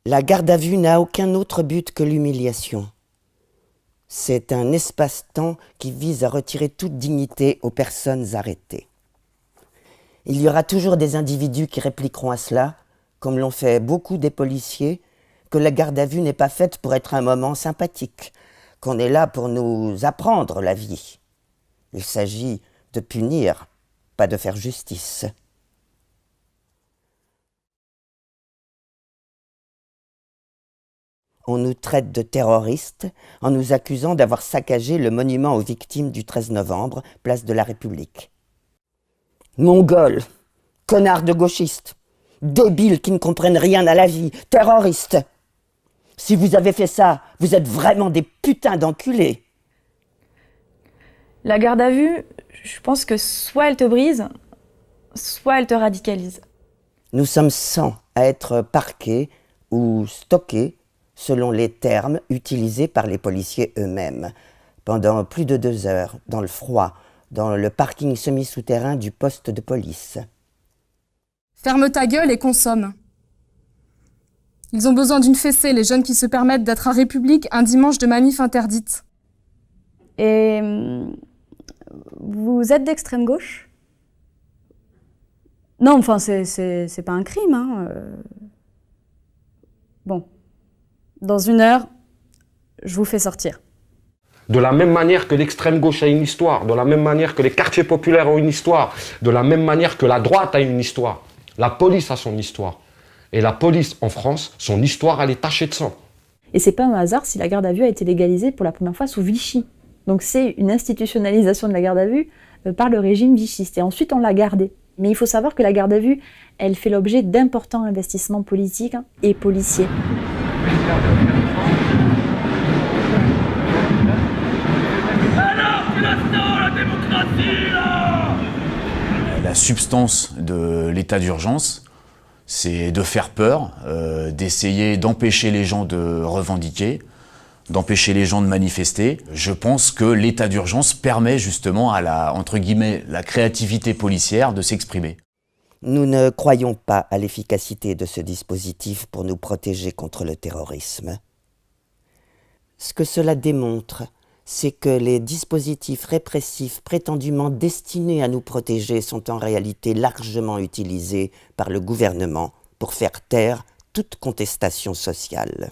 La garde à vue n'a aucun autre but que l'humiliation. C'est un espace-temps qui vise à retirer toute dignité aux personnes arrêtées. Il y aura toujours des individus qui répliqueront à cela, comme l'ont fait beaucoup des policiers, que la garde à vue n'est pas faite pour être un moment sympathique, qu'on est là pour nous apprendre la vie. Il s'agit de punir, pas de faire justice. On nous traite de terroristes en nous accusant d'avoir saccagé le monument aux victimes du 13 novembre, place de la République. Mongols, connards de gauchistes, débiles qui ne comprennent rien à la vie, terroristes. Si vous avez fait ça, vous êtes vraiment des putains d'enculés. La garde à vue, je pense que soit elle te brise, soit elle te radicalise. Nous sommes 100 à être parqués ou stockés selon les termes utilisés par les policiers eux-mêmes, pendant plus de 2 heures, dans le froid, dans le parking semi-souterrain du poste de police. Ferme ta gueule et consomme. Ils ont besoin d'une fessée, les jeunes qui se permettent d'être à République un dimanche de manif interdite. Et vous êtes d'extrême gauche? Non, enfin, c'est pas un crime, hein. Bon. Dans 1 heure, je vous fais sortir. De la même manière que l'extrême gauche a une histoire, de la même manière que les quartiers populaires ont une histoire, de la même manière que la droite a une histoire, la police a son histoire. Et la police en France, son histoire, elle est tachée de sang. Et c'est pas un hasard si la garde à vue a été légalisée pour la première fois sous Vichy. Donc c'est une institutionnalisation de la garde à vue par le régime vichiste. Et ensuite on l'a gardée. Mais il faut savoir que la garde à vue, elle fait l'objet d'importants investissements politiques et policiers. La substance de l'état d'urgence, c'est de faire peur, d'essayer d'empêcher les gens de revendiquer, d'empêcher les gens de manifester. Je pense que l'état d'urgence permet justement à la, entre guillemets, la créativité policière de s'exprimer. Nous ne croyons pas à l'efficacité de ce dispositif pour nous protéger contre le terrorisme. Ce que cela démontre, c'est que les dispositifs répressifs prétendument destinés à nous protéger sont en réalité largement utilisés par le gouvernement pour faire taire toute contestation sociale.